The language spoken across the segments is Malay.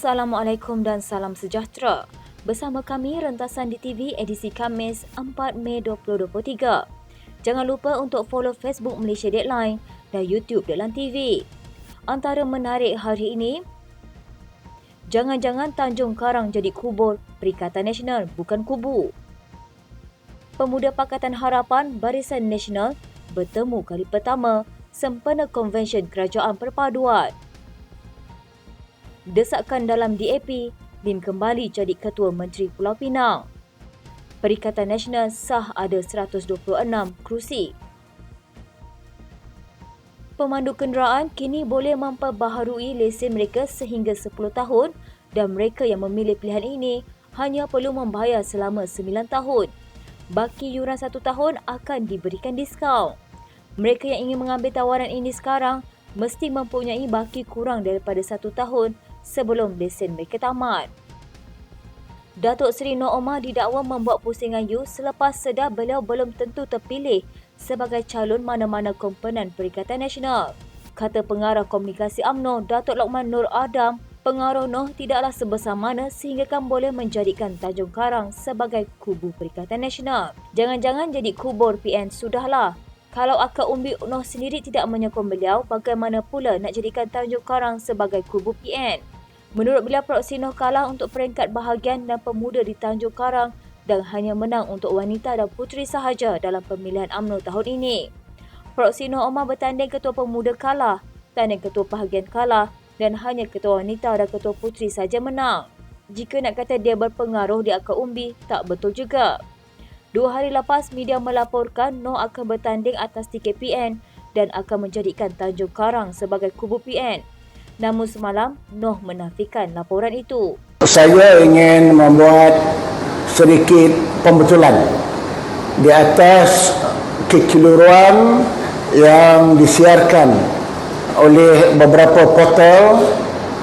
Assalamualaikum dan salam sejahtera. Bersama kami Rentasan di TV edisi Khamis 4 Mei 2023. Jangan lupa untuk follow Facebook Malaysia Deadline dan YouTube Deadline TV. Antara menarik hari ini, jangan-jangan Tanjung Karang jadi kubur Perikatan Nasional bukan kubu. Pemuda Pakatan Harapan Barisan Nasional bertemu kali pertama sempena Konvensyen Kerajaan Perpaduan. Desakan dalam DAP, Lim kembali jadi Ketua Menteri Pulau Pinang. Perikatan Nasional sah ada 126 kerusi. Pemandu kenderaan kini boleh memperbaharui lesen mereka sehingga 10 tahun dan mereka yang memilih pilihan ini hanya perlu membayar selama 9 tahun. Baki yuran 1 tahun akan diberikan diskaun. Mereka yang ingin mengambil tawaran ini sekarang mesti mempunyai baki kurang daripada 1 tahun sebelum lesen mereka tamat. Datuk Seri Nur Omar didakwa membuat pusingan you selepas sedar beliau belum tentu terpilih sebagai calon mana-mana komponen Perikatan Nasional. Kata pengarah komunikasi UMNO, Datuk Lokman Nur Adam, pengaruh Noh tidaklah sebesar mana sehinggakan boleh menjadikan Tanjung Karang sebagai kubu Perikatan Nasional. Jangan-jangan jadi kubur PN sudahlah. Kalau akar umbi Noh sendiri tidak menyokong beliau, bagaimana pula nak jadikan Tanjung Karang sebagai kubu PN? Menurut beliau, Proksi Noh kalah untuk peringkat bahagian dan pemuda di Tanjung Karang dan hanya menang untuk wanita dan puteri sahaja dalam pemilihan UMNO tahun ini. Proksi Noh Omar bertanding ketua pemuda kalah, tanding ketua bahagian kalah dan hanya ketua wanita dan ketua puteri saja menang. Jika nak kata dia berpengaruh di akar umbi, tak betul juga. 2 hari lepas, media melaporkan Noh akan bertanding atas tiket PN dan akan menjadikan Tanjung Karang sebagai kubu PN. Namun semalam, Noh menafikan laporan itu. Saya ingin membuat sedikit pembetulan di atas kekeliruan yang disiarkan oleh beberapa portal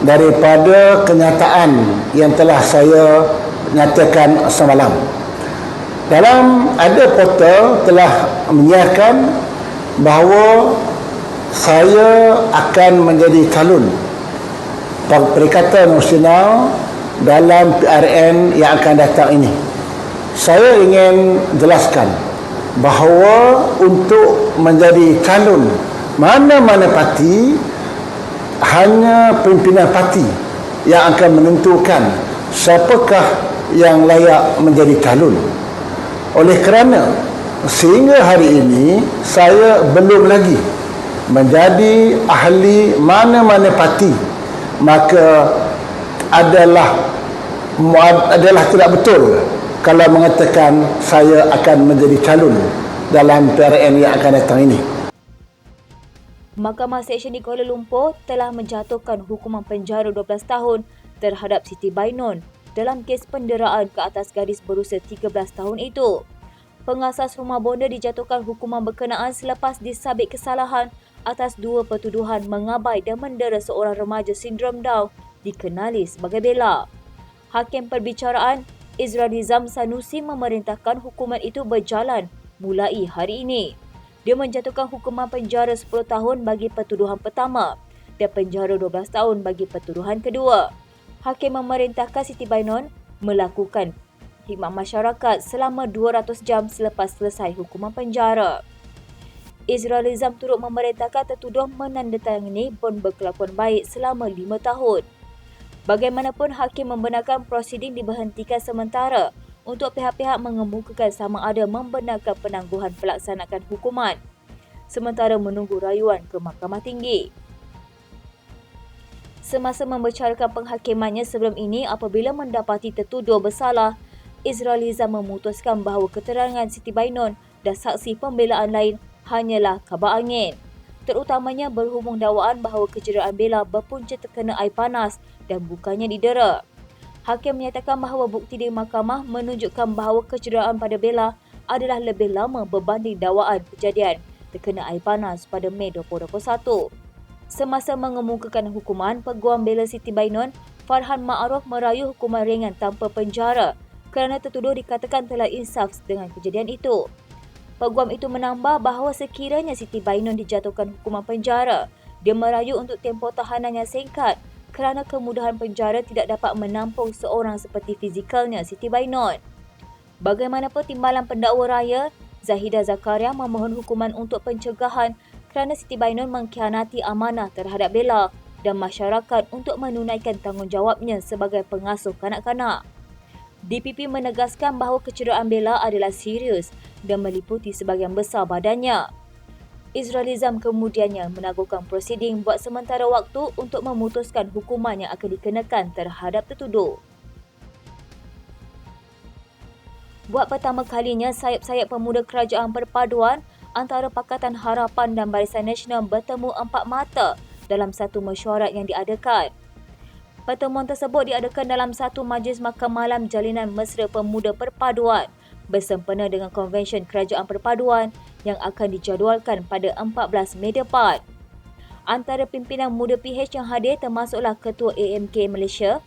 daripada kenyataan yang telah saya nyatakan semalam. Dalam ada portal telah menyiarkan bahawa saya akan menjadi calon Perikatan Nasional dalam PRN yang akan datang ini. Saya ingin jelaskan bahawa untuk menjadi calon mana-mana parti, hanya pimpinan parti yang akan menentukan siapakah yang layak menjadi calon. Oleh kerana sehingga hari ini saya belum lagi menjadi ahli mana-mana parti, maka adalah tidak betul kalau mengatakan saya akan menjadi calon dalam PRN yang akan datang ini. Mahkamah Seksyen di Kuala Lumpur telah menjatuhkan hukuman penjara 12 tahun terhadap Siti Bainon dalam kes penderaan ke atas gadis berusia 13 tahun itu. Pengasas rumah bonda dijatuhkan hukuman berkenaan selepas disabit kesalahan atas 2 pertuduhan mengabai dan mendera seorang remaja sindrom Down dikenali sebagai Bella. Hakim perbicaraan Izralizam Sanusi memerintahkan hukuman itu berjalan mulai hari ini. Dia menjatuhkan hukuman penjara 10 tahun bagi pertuduhan pertama dan penjara 12 tahun bagi pertuduhan kedua. Hakim memerintahkan Siti Bainon melakukan khidmat masyarakat selama 200 jam selepas selesai hukuman penjara. Izralizam turut memerintahkan tertuduh menandatangani bon berkelakuan baik selama 5 tahun. Bagaimanapun, hakim membenarkan prosiding diberhentikan sementara untuk pihak-pihak mengemukakan sama ada membenarkan penangguhan pelaksanaan hukuman sementara menunggu rayuan ke Mahkamah Tinggi. Semasa membicarakan penghakimannya sebelum ini apabila mendapati tertuduh bersalah, Izralizam memutuskan bahawa keterangan Siti Bainon dan saksi pembelaan lain hanyalah kabar angin. Terutamanya berhubung dakwaan bahawa kecederaan Bella berpunca terkena air panas dan bukannya didera. Hakim menyatakan bahawa bukti di mahkamah menunjukkan bahawa kecederaan pada Bella adalah lebih lama berbanding dakwaan kejadian terkena air panas pada Mei 2021. Semasa mengemukakan hukuman, peguam bela Siti Bainon, Farhan Ma'aruf merayu hukuman ringan tanpa penjara kerana tertuduh dikatakan telah insaf dengan kejadian itu. Peguam itu menambah bahawa sekiranya Siti Bainon dijatuhkan hukuman penjara, dia merayu untuk tempoh tahanan yang singkat kerana kemudahan penjara tidak dapat menampung seorang seperti fizikalnya Siti Bainon. Bagaimanapun timbalan pendakwa raya, Zahidah Zakaria memohon hukuman untuk pencegahan kerana Siti Bainon mengkhianati amanah terhadap Bella dan masyarakat untuk menunaikan tanggungjawabnya sebagai pengasuh kanak-kanak. DPP menegaskan bahawa kecederaan Bella adalah serius dan meliputi sebahagian besar badannya. Izrael Izam kemudiannya menangguhkan prosiding buat sementara waktu untuk memutuskan hukuman yang akan dikenakan terhadap tertuduh. Buat pertama kalinya, sayap-sayap pemuda kerajaan perpaduan antara Pakatan Harapan dan Barisan Nasional bertemu empat mata dalam satu mesyuarat yang diadakan. Pertemuan tersebut diadakan dalam satu majlis makan malam Jalinan Mesra Pemuda Perpaduan bersempena dengan konvensyen kerajaan perpaduan yang akan dijadualkan pada 14 Mei depan. Antara pimpinan muda PH yang hadir termasuklah Ketua AMK Malaysia,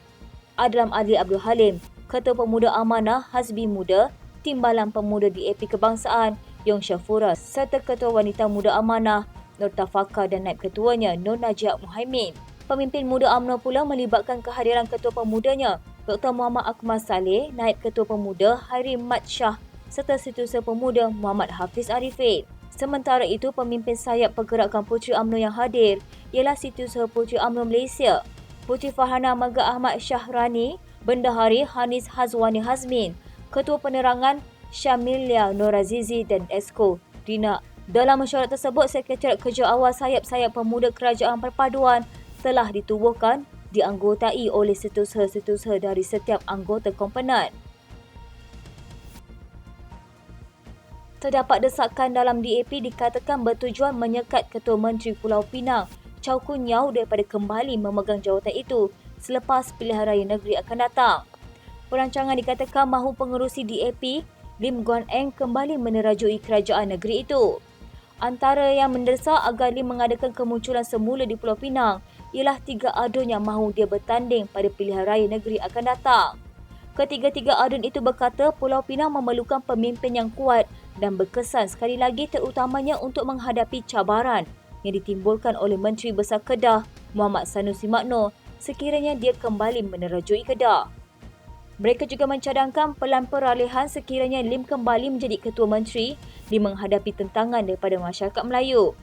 Adlam Adli Abdul Halim, Ketua Pemuda Amanah Hazbi Muda, Timbalan Pemuda DAP Kebangsaan Yong Syafura serta Ketua Wanita Muda Amanah Nur Tafaka dan Naib Ketuanya Nur Najib Muhaimin. Pemimpin muda UMNO pula melibatkan kehadiran Ketua Pemudanya Dr. Muhammad Akmal Saleh, Naib Ketua Pemuda Hairi Mat Shah serta Setiausaha Pemuda Muhammad Hafiz Arifin. Sementara itu, pemimpin sayap pergerakan Puteri UMNO yang hadir ialah Setiausaha Puteri UMNO Malaysia, Puteri Farhana Marga Ahmad Syahrani, Bendahari Hanis Hazwani Hazmin, Ketua Penerangan Syamilia Norazizi dan Esko Rina. Dalam mesyuarat tersebut, Sekretariat Kerja Awal Sayap-sayap Pemuda Kerajaan Perpaduan telah ditubuhkan dianggotai oleh setiausaha-setiausaha dari setiap anggota komponen. Terdapat desakan dalam DAP dikatakan bertujuan menyekat Ketua Menteri Pulau Pinang Chow Kun Yeow daripada kembali memegang jawatan itu selepas pilihan raya negeri akan datang. Perancangan dikatakan mahu pengerusi DAP Lim Guan Eng kembali menerajui kerajaan negeri itu. Antara yang mendesak agar Lim mengadakan kemunculan semula di Pulau Pinang ialah 3 adun yang mahu dia bertanding pada pilihan raya negeri akan datang. Ketiga-tiga adun itu berkata Pulau Pinang memerlukan pemimpin yang kuat dan berkesan sekali lagi terutamanya untuk menghadapi cabaran yang ditimbulkan oleh Menteri Besar Kedah Muhammad Sanusi Makno sekiranya dia kembali menerajui Kedah. Mereka juga mencadangkan pelan peralihan sekiranya Lim kembali menjadi Ketua Menteri di menghadapi tentangan daripada masyarakat Melayu.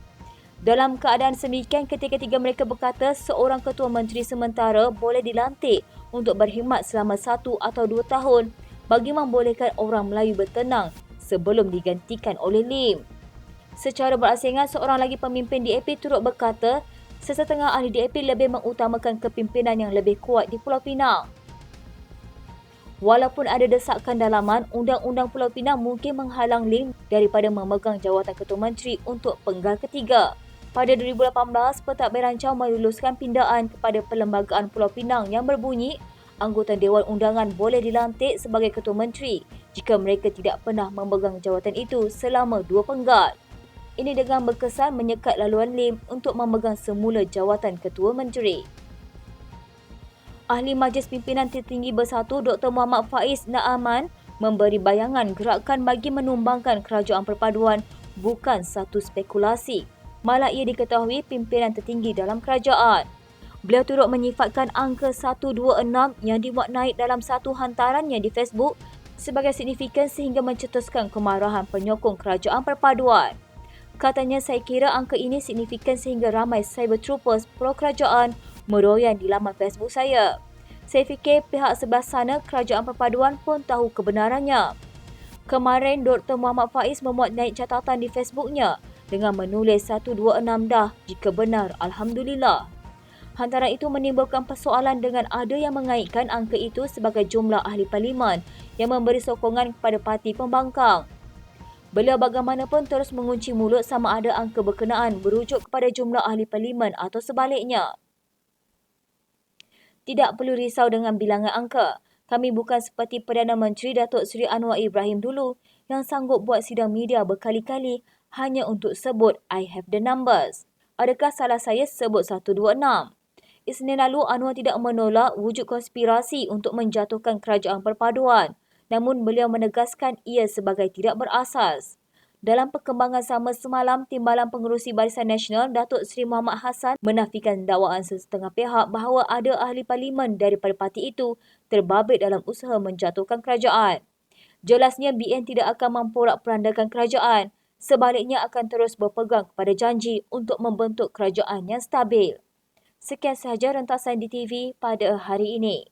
Dalam keadaan sedemikian, ketiga-tiga mereka berkata seorang Ketua Menteri sementara boleh dilantik untuk berkhidmat selama 1 atau 2 tahun bagi membolehkan orang Melayu bertenang sebelum digantikan oleh Lim. Secara berasingan, seorang lagi pemimpin DAP turut berkata sesetengah ahli DAP lebih mengutamakan kepimpinan yang lebih kuat di Pulau Pinang. Walaupun ada desakan dalaman, Undang-Undang Pulau Pinang mungkin menghalang Lim daripada memegang jawatan Ketua Menteri untuk penggal ketiga. Pada 2018, Pentadbir Rancau meluluskan pindaan kepada Perlembagaan Pulau Pinang yang berbunyi anggota Dewan Undangan boleh dilantik sebagai Ketua Menteri jika mereka tidak pernah memegang jawatan itu selama 2 penggal. Ini dengan berkesan menyekat laluan Lim untuk memegang semula jawatan Ketua Menteri. Ahli Majlis Pimpinan Tertinggi Bersatu Dr. Muhammad Faiz Naaman memberi bayangan gerakan bagi menumbangkan kerajaan perpaduan bukan satu spekulasi. Malah ia diketahui pimpinan tertinggi dalam kerajaan. Beliau turut menyifatkan angka 126 yang dimuat naik dalam satu hantarannya di Facebook sebagai signifikan sehingga mencetuskan kemarahan penyokong kerajaan perpaduan. Katanya, saya kira angka ini signifikan sehingga ramai cyber troopers pro kerajaan meroyan di laman Facebook saya. Saya fikir pihak sebelah sana kerajaan perpaduan pun tahu kebenarannya. Kemarin Dr. Muhammad Faiz memuat naik catatan di Facebooknya dengan menulis 126 dah jika benar, Alhamdulillah. Hantaran itu menimbulkan persoalan dengan ada yang mengaitkan angka itu sebagai jumlah ahli parlimen yang memberi sokongan kepada parti pembangkang. Beliau bagaimanapun terus mengunci mulut sama ada angka berkenaan berujuk kepada jumlah ahli parlimen atau sebaliknya. Tidak perlu risau dengan bilangan angka. Kami bukan seperti Perdana Menteri Datuk Seri Anwar Ibrahim dulu yang sanggup buat sidang media berkali-kali hanya untuk sebut I have the numbers. Adakah salah saya sebut 126? Isnin lalu Anwar tidak menolak wujud konspirasi untuk menjatuhkan kerajaan perpaduan. Namun beliau menegaskan ia sebagai tidak berasas. Dalam perkembangan sama semalam, Timbalan Pengerusi Barisan Nasional Datuk Seri Muhammad Hassan menafikan dakwaan sesetengah pihak bahawa ada ahli parlimen daripada parti itu terbabit dalam usaha menjatuhkan kerajaan. Jelasnya BN tidak akan memporak-perandakan kerajaan, sebaliknya akan terus berpegang kepada janji untuk membentuk kerajaan yang stabil. Sekian sahaja rentasan di TV pada hari ini.